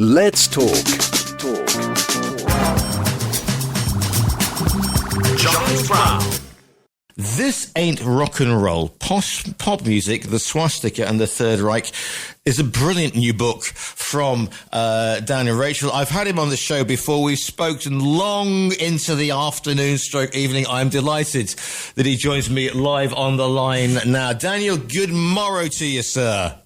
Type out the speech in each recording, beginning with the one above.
Let's talk. John Brown. This Ain't Rock and Roll. Pop music, the Swastika and the Third Reich is a brilliant new book from Dan and Rachel. I've had him on the show before. We've spoken long into the afternoon stroke evening. I'm delighted that he joins me live on the line now. Daniel, good morrow to you, sir.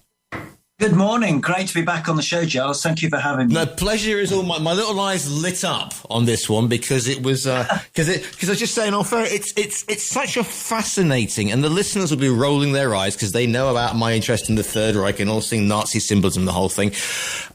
Good morning. Great to be back on the show, Giles. Thank you for having me. No, pleasure is all mine. My little eyes lit up on this one because it was because I was just saying off air. It's such a fascinating, and the listeners will be rolling their eyes because they know about my interest in the Third Reich and all seeing Nazi symbolism, the whole thing.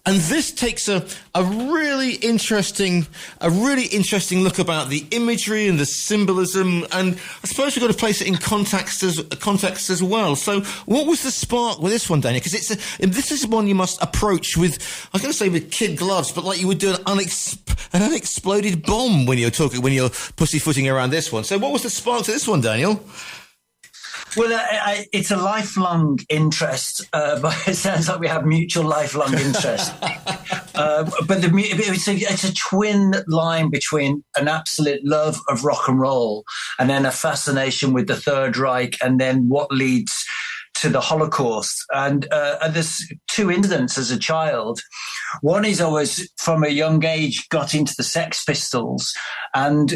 And this takes a really interesting look about the imagery and the symbolism, and I suppose we've got to place it in context as well. So, what was the spark with this one, Daniel? Because this is one you must approach with, I was going to say with kid gloves, but like you would do an unexploded bomb when you're pussyfooting around this one. So, what was the spark to this one, Daniel? Well, it's a lifelong interest, but it sounds like we have mutual lifelong interest. But it's a twin line between an absolute love of rock and roll and then a fascination with the Third Reich and then what leads to the Holocaust. And there's two incidents as a child. One is I was, from a young age, got into the Sex Pistols and,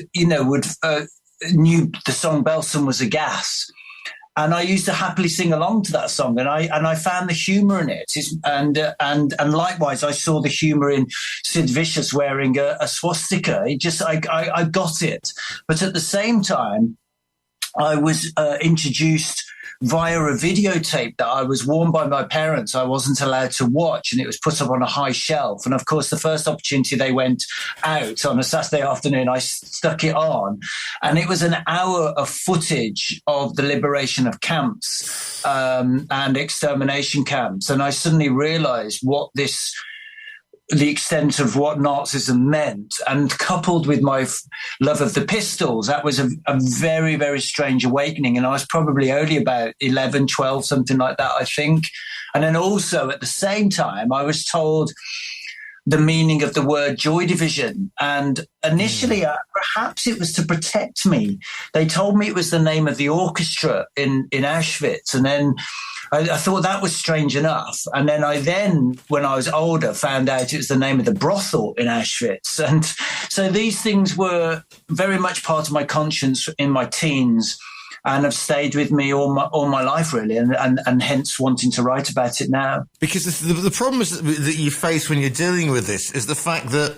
knew the song Belson Was a Gas. And I used to happily sing along to that song, and I found the humour in it. And likewise, I saw the humour in Sid Vicious wearing a swastika. I got it. But at the same time, I was introduced via a videotape that I was warned by my parents I wasn't allowed to watch, and it was put up on a high shelf. And of course, the first opportunity they went out on a Saturday afternoon, I stuck it on, and it was an hour of footage of the liberation of camps and extermination camps. And I suddenly realized the extent of what Nazism meant, and coupled with my love of the Pistols, that was a very, very strange awakening. And I was probably only about 11, 12, something like that, I think. And then also at the same time, I was told the meaning of the word Joy Division. And initially, perhaps it was to protect me. They told me it was the name of the orchestra in Auschwitz. And then I thought that was strange enough. And then when I was older, found out it was the name of the brothel in Auschwitz. And so these things were very much part of my conscience in my teens and have stayed with me all my life, really, and hence wanting to write about it now. Because the problem that you face when you're dealing with this is the fact that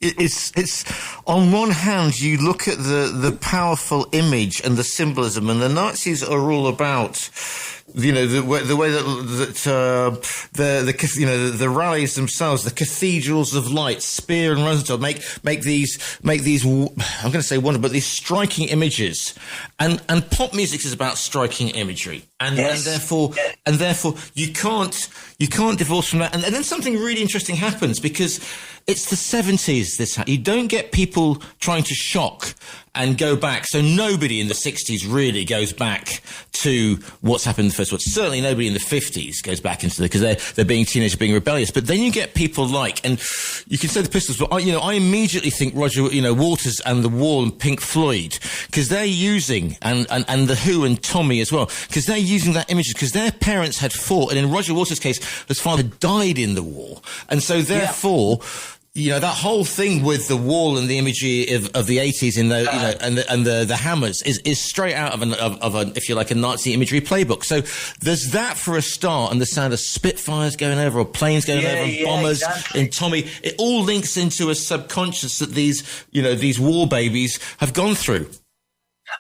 it's on one hand you look at the powerful image and the symbolism, and the Nazis are all about the way that the rallies themselves, the cathedrals of light, Speer and Rosenthal make these I'm going to say wonderful, but these striking images, and pop music is about striking imagery, and therefore you can't divorce from that, and then something really interesting happens because it's the 70s. You don't get people trying to shock and go back. So nobody in the 60s really goes back to what's happened in the first world. Certainly nobody in the 50s goes back into because they're being teenagers, being rebellious. But then you get people like, and you can say the Pistols, but I immediately think Roger, Waters and The Wall and Pink Floyd, because they're using, and The Who and Tommy as well, because they're using that image because their parents had fought, and in Roger Waters' case, his father died in the war, and so therefore. Yeah. That whole thing with the wall and the imagery of the 80s in the hammers is straight out of a, if you like, a Nazi imagery playbook. So there's that for a start, and the sound of Spitfires going over or planes going over and bombers in Tommy. It all links into a subconscious that these war babies have gone through.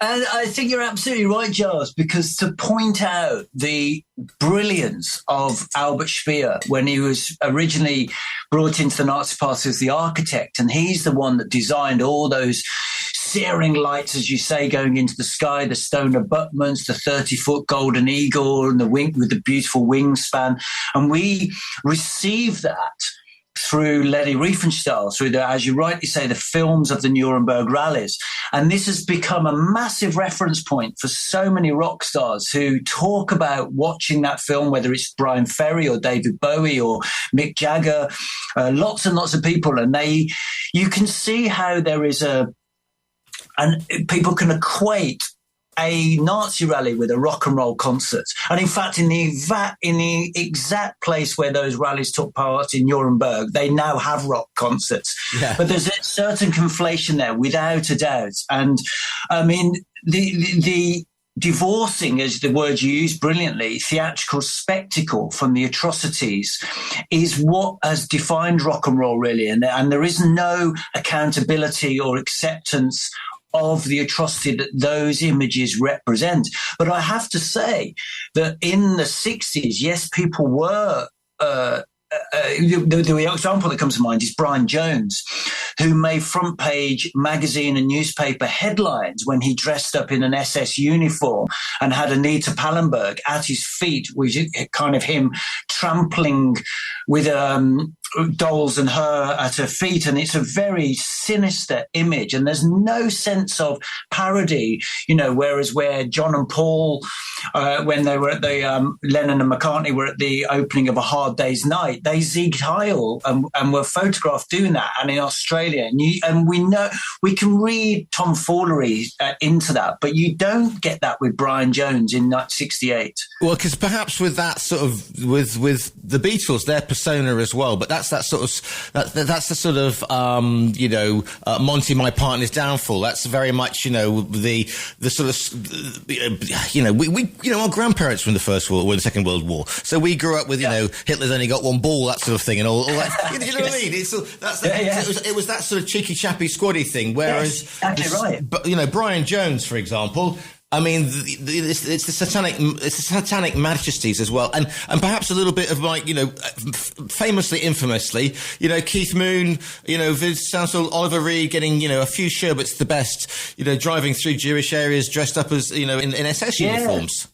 And I think you're absolutely right, Giles, because to point out the brilliance of Albert Speer when he was originally brought into the Nazi Party as the architect, and he's the one that designed all those searing lights, as you say, going into the sky, the stone abutments, the 30-foot golden eagle, and the wing with the beautiful wingspan. And we receive that through Leni Riefenstahl, through as you rightly say, the films of the Nuremberg rallies. And this has become a massive reference point for so many rock stars who talk about watching that film, whether it's Brian Ferry or David Bowie or Mick Jagger, lots and lots of people. And you can see how there is and people can equate a Nazi rally with a rock and roll concert. And in fact, in the exact place where those rallies took part in Nuremberg, they now have rock concerts. Yeah. But there's a certain conflation there, without a doubt. And I mean, the divorcing, as the word you use brilliantly, theatrical spectacle from the atrocities is what has defined rock and roll, really. And there is no accountability or acceptance of the atrocity that those images represent. But I have to say that in the 60s, yes, people were the example that comes to mind is Brian Jones, who made front page magazine and newspaper headlines when he dressed up in an SS uniform and had Anita Pallenberg at his feet, which is kind of him trampling with dolls and her at her feet. And it's a very sinister image. And there's no sense of parody, whereas where John and Paul, when they were at the Lennon and McCartney were at the opening of A Hard Day's Night, they zigged Heil and were photographed doing that. And in Australia, and we know we can read tomfoolery into that, but you don't get that with Brian Jones in 1968. Well, because perhaps with that sort of with the Beatles, their persona as well, but that's the sort of Monty, my partner's downfall. That's very much the sort of we our grandparents from the the Second World War, so we grew up with Hitler's only got one ball, that sort of thing, and all that. You know what I mean? It was that sort of cheeky chappy squaddy thing. Whereas, exactly right. But Brian Jones, for example. I mean, it's the satanic majesties as well, and perhaps a little bit of famously, infamously, Keith Moon, Vince Sansel, Oliver Reed getting, a few sherbets the best, driving through Jewish areas dressed up as, in SS uniforms.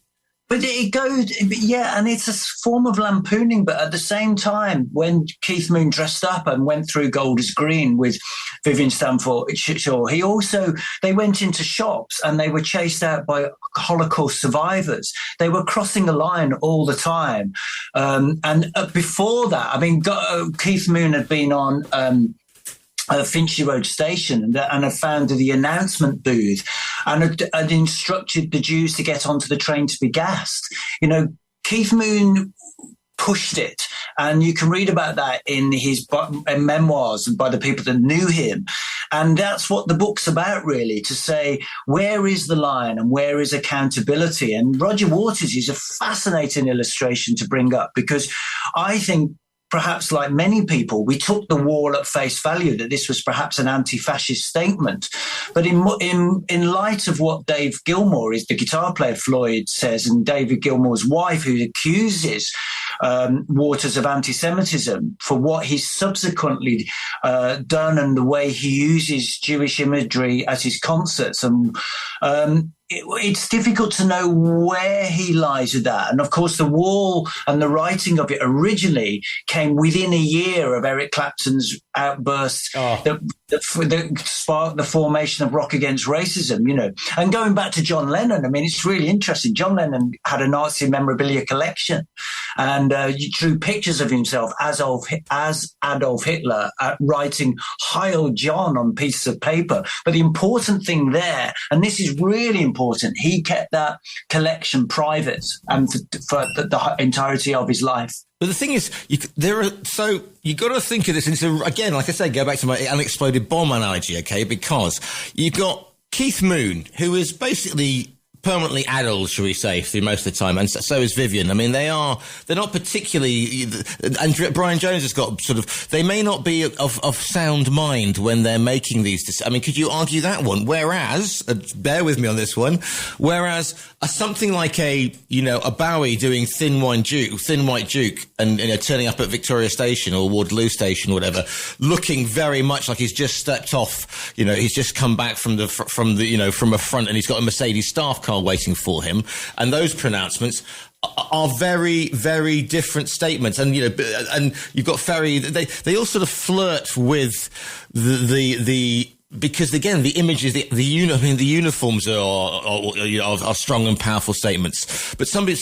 But it goes, and it's a form of lampooning. But at the same time, when Keith Moon dressed up and went through Golders Green with Vivian Stanford Shaw, they went into shops and they were chased out by Holocaust survivors. They were crossing the line all the time. And before that, I mean, Keith Moon had been on Finchley Road Station and had found the announcement booth and had instructed the Jews to get onto the train to be gassed. Keith Moon pushed it, and you can read about that in his memoirs by the people that knew him. And that's what the book's about, really, to say where is the line and where is accountability. And Roger Waters is a fascinating illustration to bring up, because I think perhaps like many people, we took the wall at face value that this was perhaps an anti-fascist statement. But in light of what Dave Gilmour, the guitar player Floyd, says, and David Gilmour's wife, who accuses Waters of anti-Semitism for what he's subsequently done and the way he uses Jewish imagery at his concerts, and it's difficult to know where he lies with that. And of course, the wall and the writing of it originally came within a year of Eric Clapton's outburst that sparked the formation of Rock Against Racism, And going back to John Lennon, I mean, it's really interesting. John Lennon had a Nazi memorabilia collection, and you drew pictures of himself as Adolf Hitler writing Heil John on pieces of paper. But the important thing there, and this is really important, he kept that collection private and for the entirety of his life. But the thing is, you got to think of this into, again, like I say, go back to my unexploded bomb analogy, okay? Because you've got Keith Moon, who is basically permanently addled, shall we say, through most of the time, and so is Vivian. I mean, they're not particularly, and Brian Jones has got they may not be of sound mind when they're making these. I mean, could you argue that one? Whereas, bear with me on this one, something like a Bowie doing Thin White Duke and turning up at Victoria Station or Waterloo Station or whatever, looking very much like he's just stepped off, he's just come back from a front and he's got a Mercedes staff car car waiting for him. And those pronouncements are very, very different statements. And, and you've got Ferry, they all sort of flirt with the because again, the images, the uniforms are strong and powerful statements. But something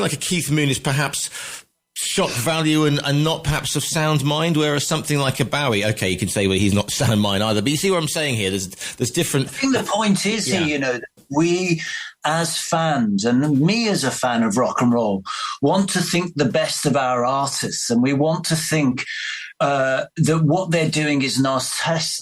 like a Keith Moon is perhaps shock value and not perhaps of sound mind, whereas something like a Bowie, okay, you can say, well, he's not sound mind either. But you see what I'm saying here? There's different. I think the point is here, we as fans, and me as a fan of rock and roll, want to think the best of our artists, and we want to think that what they're doing is an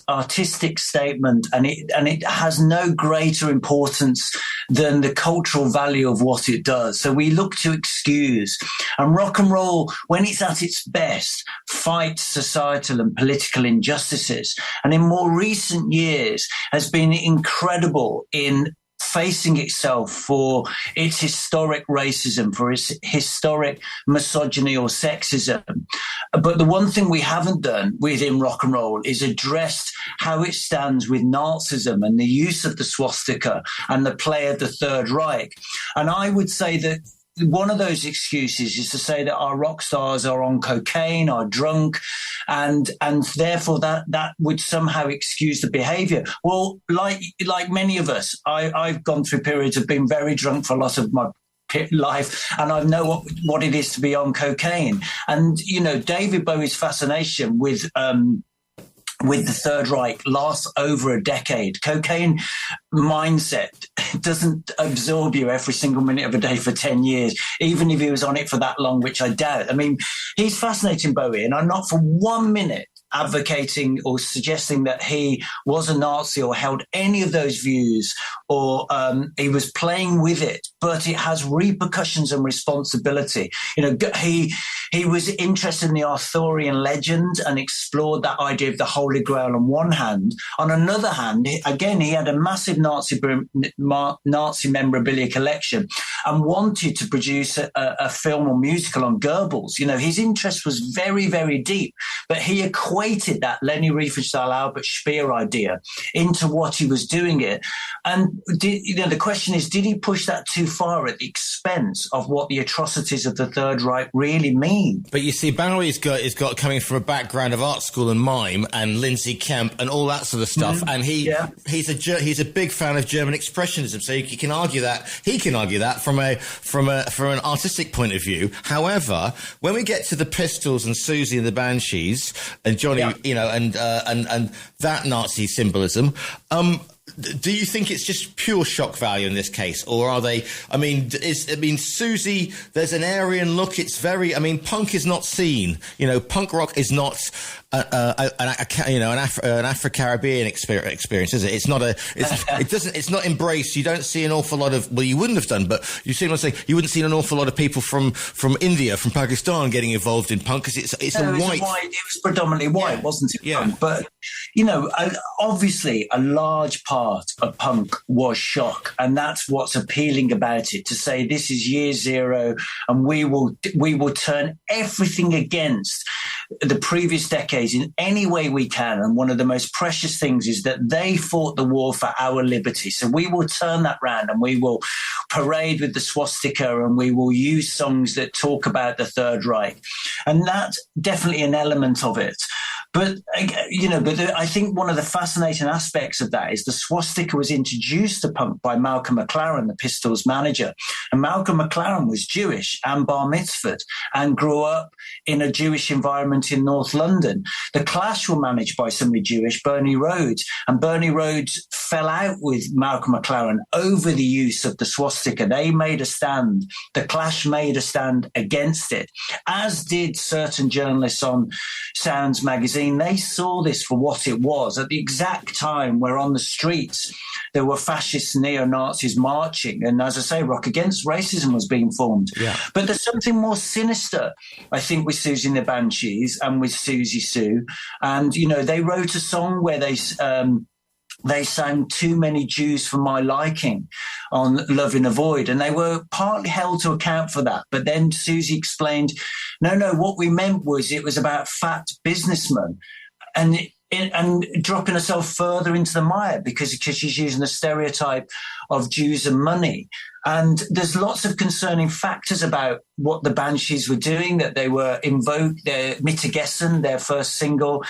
artistic statement, and it has no greater importance than the cultural value of what it does. So we look to excuse. And rock and roll, when it's at its best, fights societal and political injustices. And in more recent years has been incredible in facing itself for its historic racism, for its historic misogyny or sexism. But the one thing we haven't done within rock and roll is addressed how it stands with Nazism and the use of the swastika and the play of the Third Reich. And I would say that one of those excuses is to say that our rock stars are on cocaine, are drunk, and therefore that would somehow excuse the behavior. Well, like many of us, I've gone through periods of being very drunk for a lot of my life, and I know what it is to be on cocaine. And, David Bowie's fascination with the Third Reich lasts over a decade. Cocaine mindset doesn't absorb you every single minute of a day for 10 years, even if he was on it for that long, which I doubt. I mean, he's fascinating, Bowie, and I'm not for 1 minute advocating or suggesting that he was a Nazi or held any of those views, or he was playing with it, but it has repercussions and responsibility. He was interested in the Arthurian legend and explored that idea of the Holy Grail on one hand. On another hand, again, he had a massive Nazi memorabilia collection and wanted to produce a film or musical on Goebbels. His interest was very, very deep, but he equated that Leni Riefenstahl, Albert Speer idea into what he was doing it. And the question is, did he push that too far at the expense of what the atrocities of the Third Reich really mean? But you see, Bowie's got coming from a background of art school and mime and Lindsay Kemp and all that sort of stuff, and he's a big fan of German expressionism. So he can argue that from an artistic point of view. However, when we get to the Pistols and Susie and the Banshees and Johnny, and that Nazi symbolism, do you think it's just pure shock value in this case, or are they? Susie, there's an Aryan look. It's very. Punk is not seen. Punk rock is not an Afro-Caribbean experience, is it? It's not it's not embraced. You don't see an awful lot of. Well, you wouldn't have done, but you see what I'm saying. You wouldn't see an awful lot of people from India, from Pakistan, getting involved in punk because it's It was predominantly white, wasn't it? Yeah. Punk? But obviously, a large part of punk was shock, and that's what's appealing about it. To say this is year zero, and we will turn everything against the previous decades in any way we can. And one of the most precious things is that they fought the war for our liberty. So we will turn that round, and we will parade with the swastika, and we will use songs that talk about the Third Reich. And that's definitely an element of it. But, I think one of the fascinating aspects of that is the swastika was introduced to punk by Malcolm McLaren, the Pistols manager. And Malcolm McLaren was Jewish and bar mitzvahed and grew up in a Jewish environment in North London. The Clash were managed by somebody Jewish, Bernie Rhodes. And Bernie Rhodes fell out with Malcolm McLaren over the use of the swastika. They made a stand. The Clash made a stand against it, as did certain journalists on Sounds magazine. They saw this for what it was. At the exact time where on the streets there were fascist neo-Nazis marching, and as I say, Rock Against Racism was being formed. Yeah. But there's something more sinister, I think, with Susie and the Banshees and with Susie Sue. And, they wrote a song where they sang Too Many Jews for My Liking on Love in a Void, and they were partly held to account for that. But then Susie explained, no, what we meant was it was about fat businessmen. And and dropping herself further into the mire because she's using the stereotype of Jews and money. And there's lots of concerning factors about what the Banshees were doing, that they were their Mittagessen, their first single,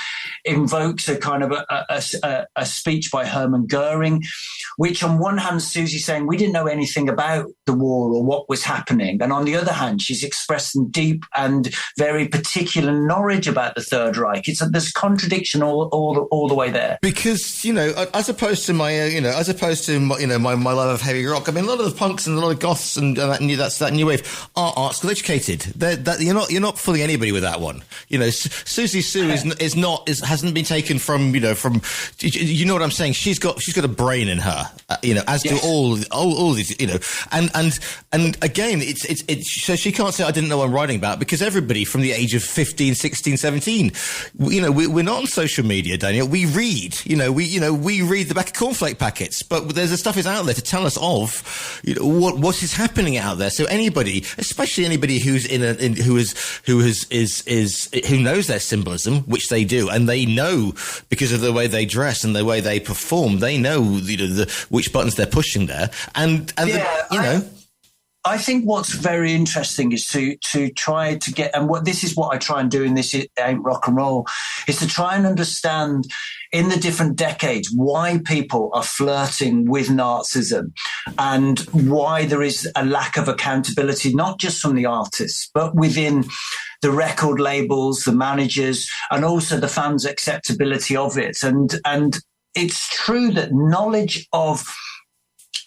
invokes a kind of a speech by Hermann Goering, which on one hand, Susie's saying, we didn't know anything about the war or what was happening. And on the other hand, she's expressing deep and very particular knowledge about the Third Reich. There's contradiction all the way there. Because, as opposed to my love of heavy rock, I mean, a lot of the punks and a lot of goths and that new wave are art school educated. You're not fooling anybody with that one. Susie Sue hasn't been taken from you know what I'm saying. She's got a brain in her, as do all these, and again, it's so she can't say I didn't know what I'm writing about, because everybody from the age of 15, 16, 17, we're not on social media, Daniel. We read, we read the back of cornflake packets, but there's the stuff is out there to tell us of, what is happening out there. So anybody, especially anybody who's who knows their symbolism, which they do, and they know because of the way they dress and the way they perform, they know which buttons they're pushing there, I think what's very interesting is to try to get, and this is what I try and do in This Ain't Rock and Roll, is to try and understand in the different decades why people are flirting with Nazism and why there is a lack of accountability, not just from the artists, but within the record labels, the managers, and also the fans' acceptability of it. And it's true that knowledge of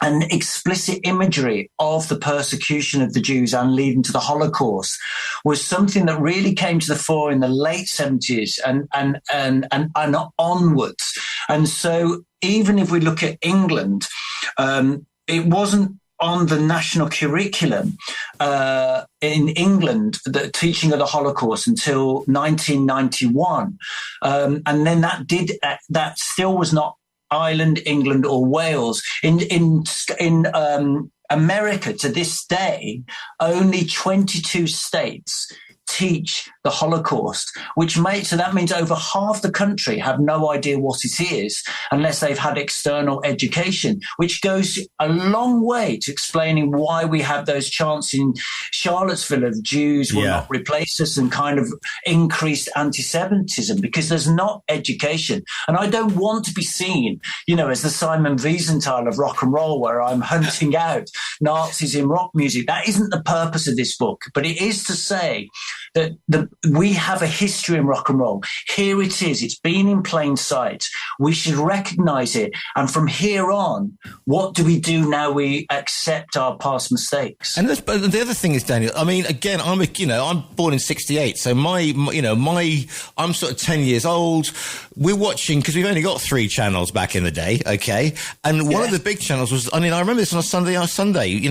and explicit imagery of the persecution of the Jews and leading to the Holocaust was something that really came to the fore in the late 70s and onwards. And so even if we look at England, it wasn't on the national curriculum in England, the teaching of the Holocaust, until 1991. And then that still was not Ireland, England, or Wales. In America, to this day, only 22 states teach the Holocaust, so that means over half the country have no idea what it is unless they've had external education, which goes a long way to explaining why we have those chants in Charlottesville of Jews will not replace us and kind of increased anti-Semitism, because there's not education. And I don't want to be seen, as the Simon Wiesenthal of rock and roll, where I'm hunting out Nazis in rock music. That isn't the purpose of this book, but it is to say that we have a history in rock and roll. Here it is. It's been in plain sight. We should recognize it. And from here on, what do we do now we accept our past mistakes? And the other thing is, Daniel, I mean, again, I'm born in 68. So I'm sort of 10 years old. We're watching, because we've only got 3 channels back in the day. Okay. And one of the big channels was, I remember this on a Sunday,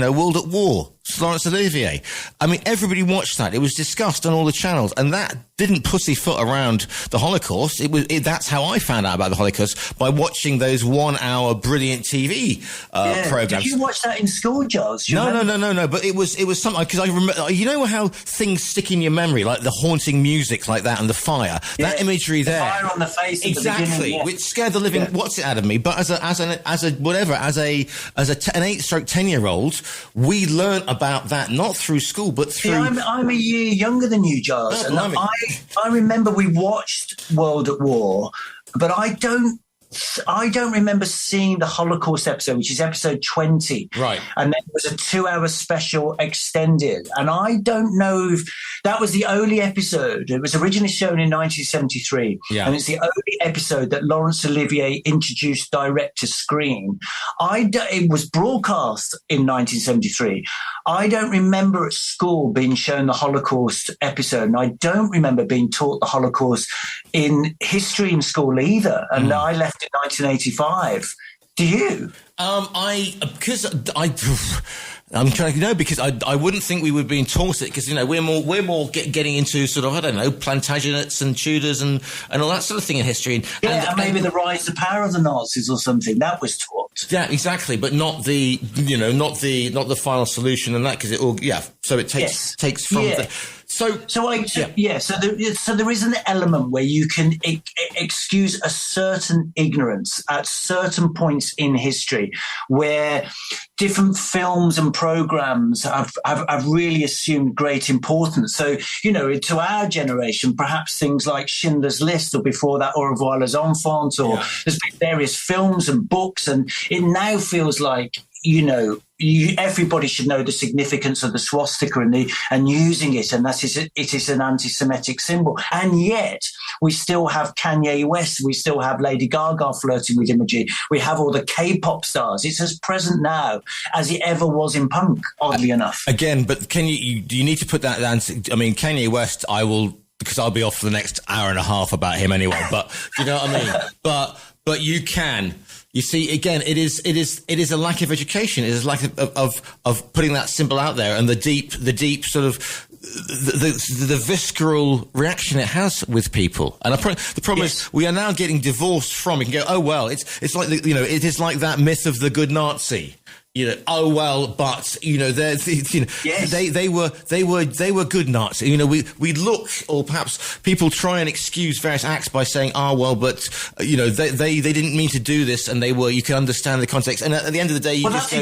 World at War. Laurence Olivier. I mean, everybody watched that. It was discussed on all the channels, and that didn't pussyfoot around the Holocaust. That's how I found out about the Holocaust, by watching those 1-hour brilliant TV programs. Did you watch that in school, Giles? No. But it was something, because I remember, how things stick in your memory, like the haunting music like that and the fire. Yeah. That imagery there. The fire on the face. Exactly. Which scared the living what's it out of me. But as an 8-stroke 10-year-old, we learned about that not through school but through. I'm a year younger than you, Giles, and I remember we watched World at War, but I don't remember seeing the Holocaust episode, which is episode 20. Right. And then it was a 2-hour special extended. And I don't know if that was the only episode. It was originally shown in 1973. Yeah. And it's the only episode that Laurence Olivier introduced direct to screen. It was broadcast in 1973. I don't remember at school being shown the Holocaust episode. And I don't remember being taught the Holocaust in history in school either. And I left in 1985. Do you? I'm trying to know, because I wouldn't think we would be being taught it, because we're more getting into sort of, I don't know, Plantagenets and Tudors and all that sort of thing in history. And maybe the rise to power of the Nazis or something that was taught. Yeah, exactly, but not the the final solution and that, because it all So it takes from the. So there is an element where you can excuse a certain ignorance at certain points in history where different films and programs have really assumed great importance. So, to our generation, perhaps things like Schindler's List, or before that, Au revoir les enfants, or there's been various films and books, and it now feels like, everybody should know the significance of the swastika and using it, and it is an anti-Semitic symbol. And yet we still have Kanye West, we still have Lady Gaga flirting with imagery, we have all the K-pop stars. It's as present now as it ever was in punk, oddly enough. Again, but do you need to put that down? I mean, Kanye West, I will, because I'll be off for the next hour and a half about him anyway. But you know what I mean. But you can. You see, again, it is a lack of education. It is a lack of putting that symbol out there, and the deep sort of the visceral reaction it has with people. And the problem is we are now getting divorced from. You can go, oh well, it's like it is like that myth of the good Nazi. Oh well, but they were good Nazis. We look, or perhaps people try and excuse various acts by saying, but they didn't mean to do this, and they were. You can understand the context, and at the end of the day, you just go,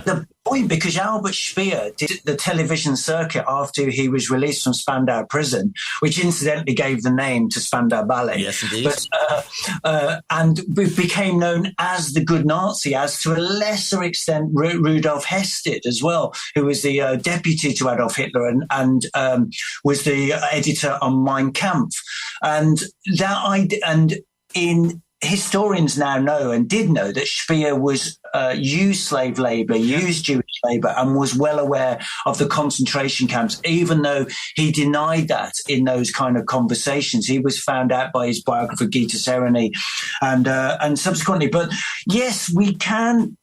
The point, because Albert Speer did the television circuit after he was released from Spandau Prison, which incidentally gave the name to Spandau Ballet. Yes, indeed. But and became known as the good Nazi, as to a lesser extent Rudolf Hested as well, who was the deputy to Adolf Hitler and was the editor on Mein Kampf. And historians now know, and did know, that Speer used slave labor, used Jewish labor, and was well aware of the concentration camps, even though he denied that in those kind of conversations. He was found out by his biographer Gita Sereny and subsequently. But yes, we can.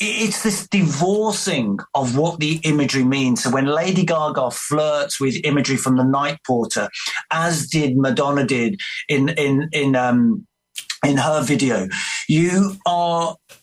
It's this divorcing of what the imagery means. So when Lady Gaga flirts with imagery from the Night Porter, as did Madonna did in her video, it's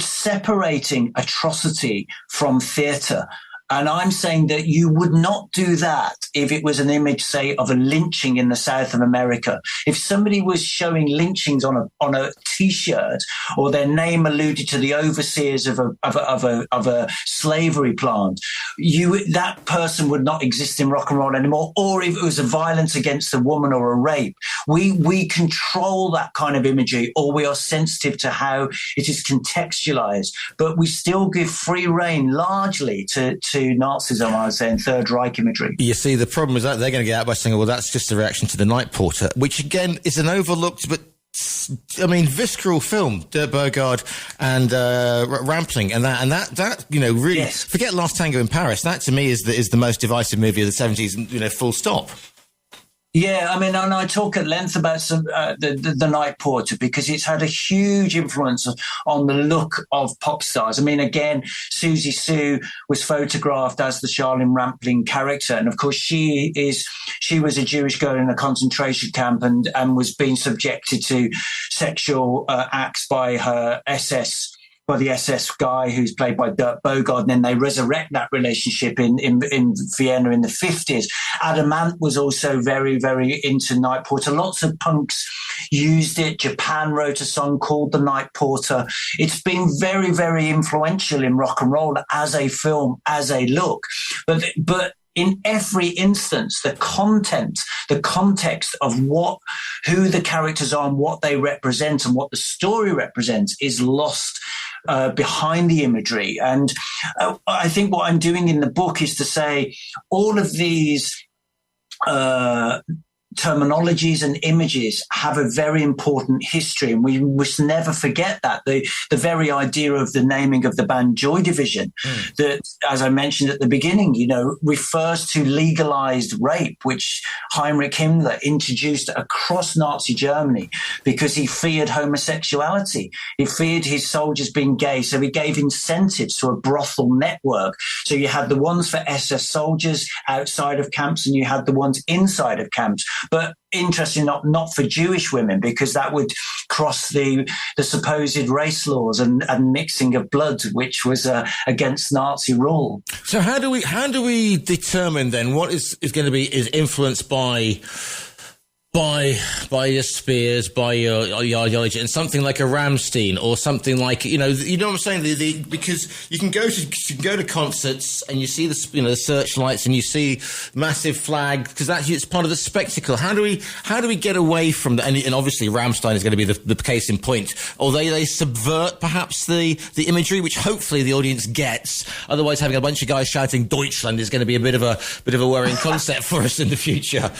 separating atrocity from theatre. And I'm saying that you would not do that if it was an image, say, of a lynching in the South of America. If somebody was showing lynchings on a T-shirt, or their name alluded to the overseers of a slavery plant, that person would not exist in rock and roll anymore. Or if it was a violence against a woman or a rape, we control that kind of imagery, or we are sensitive to how it is contextualized. But we still give free rein largely to Nazism, I would say, and Third Reich imagery. You see, the problem is that they're going to get out by saying, well, that's just a reaction to the Night Porter, which again is an overlooked but visceral film, Dirk Bogarde and Rampling, and that really, yes. Forget Last Tango in Paris. That to me is the most divisive movie of the 70s. Full stop. Yeah, I mean, and I talk at length about the Night Porter, because it's had a huge influence on the look of pop stars. I mean, again, Susie Sue was photographed as the Charlene Rampling character, and of course she was a Jewish girl in a concentration camp and was being subjected to sexual acts by the SS guy who's played by Dirk Bogarde, and then they resurrect that relationship in Vienna in the 50s. Adamant was also very, very into Night Porter. Lots of punks used it. Japan wrote a song called The Night Porter. It's been very, very influential in rock and roll as a film, as a look. But in every instance, the context of who the characters are and what they represent and what the story represents is lost behind the imagery. And I think what I'm doing in the book is to say all of these terminologies and images have a very important history, and we must never forget that. The very idea of the naming of the band Joy Division, that, as I mentioned at the beginning, refers to legalized rape, which Heinrich Himmler introduced across Nazi Germany because he feared homosexuality. He feared his soldiers being gay, so he gave incentives to a brothel network. So you had the ones for SS soldiers outside of camps, and you had the ones inside of camps. But interestingly, not for Jewish women, because that would cross the supposed race laws and mixing of blood, which was against Nazi rule. So how do we determine then what is going to be influenced by by your Spears, by your ideology, and something like a Rammstein or something like you know what I'm saying. Because you can go to concerts and you see the searchlights and you see massive flags because actually it's part of the spectacle. How do we get away from that? And obviously Rammstein is going to be the case in point. Or they subvert perhaps the imagery, which hopefully the audience gets. Otherwise, having a bunch of guys shouting Deutschland is going to be a bit of a worrying concept for us in the future.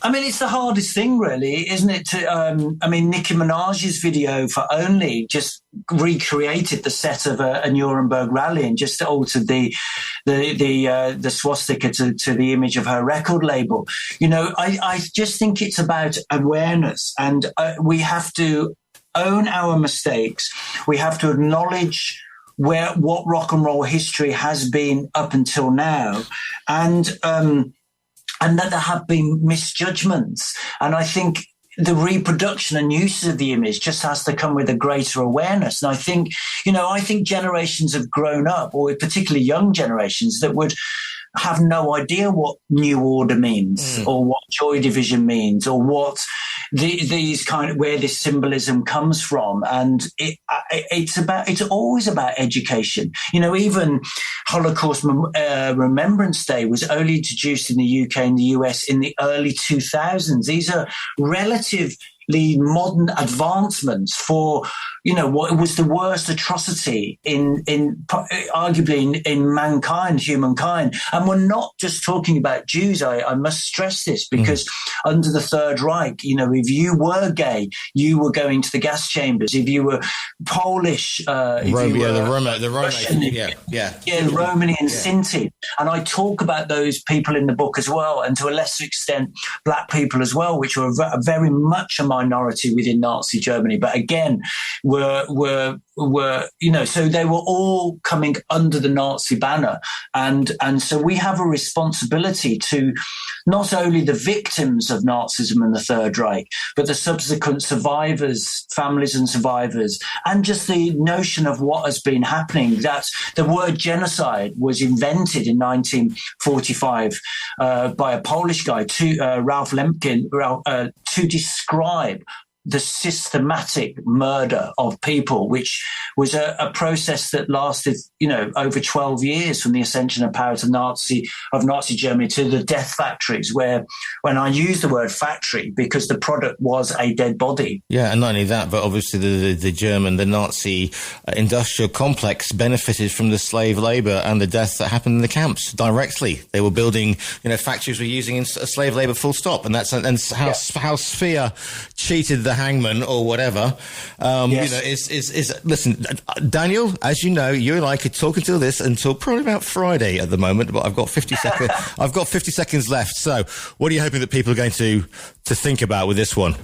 I mean, it's the hardest thing, really, isn't it? Nicki Minaj's video for Only just recreated the set of a Nuremberg rally and just altered the swastika to the image of her record label. You know, I just think it's about awareness, and we have to own our mistakes. We have to acknowledge what rock and roll history has been up until now, and that there have been misjudgments. And I think the reproduction and use of the image just has to come with a greater awareness. And I think generations have grown up, or particularly young generations, that would have no idea what New Order means or what Joy Division means or what where this symbolism comes from. And it's always about education. You know, even Holocaust Remembrance Day was only introduced in the UK and the US in the early 2000s. These are relatively modern advancements for, you know, what was the worst atrocity in arguably in mankind, humankind. And we're not just talking about Jews. I must stress this, because under the Third Reich, you know, if you were gay, you were going to the gas chambers. If you were Polish, the Romani and Sinti. And I talk about those people in the book as well, and to a lesser extent, black people as well, which were very much a minority within Nazi Germany. But again, were you know, so they were all coming under the Nazi banner, and so we have a responsibility to not only the victims of Nazism and the Third Reich, but the subsequent survivors, families and survivors, and just the notion of what has been happening. That the word genocide was invented in 1945 by a Polish guy, Ralph Lemkin, to describe the systematic murder of people, which was a process that lasted, you know, over 12 years, from the ascension of power of Nazi Germany to the death factories, where, when I use the word factory, because the product was a dead body. Yeah, and not only that, but obviously the Nazi industrial complex benefited from the slave labour and the deaths that happened in the camps directly. They were building, you know, factories were using slave labour full stop, and how Sphere cheated the hangman or whatever. Yes. You know, is listen, Daniel, as you know, you and I could talk until probably about Friday at the moment, but I've got 50 seconds. I've got 50 seconds left. So, what are you hoping that people are going to think about with this one?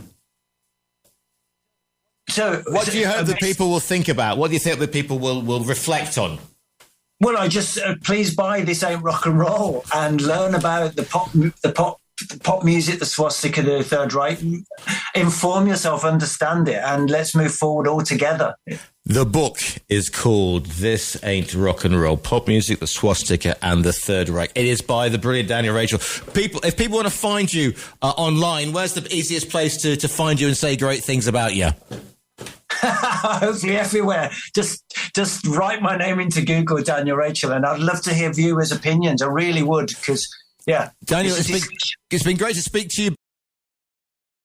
So, what do you hope that people will think about? What do you think that people will reflect on? Well, I just please buy This Ain't Rock and Roll and learn about the pop music, the swastika, the Third Reich. Inform yourself, understand it, and let's move forward all together. The book is called This Ain't Rock and Roll: Pop Music, the Swastika, and the Third Reich. It is by the brilliant Daniel Rachel. If people want to find you online, where's the easiest place to find you and say great things about you? Hopefully everywhere. Just write my name into Google, Daniel Rachel, and I'd love to hear viewers' opinions. I really would, because, yeah. Daniel, it's been great to speak to you.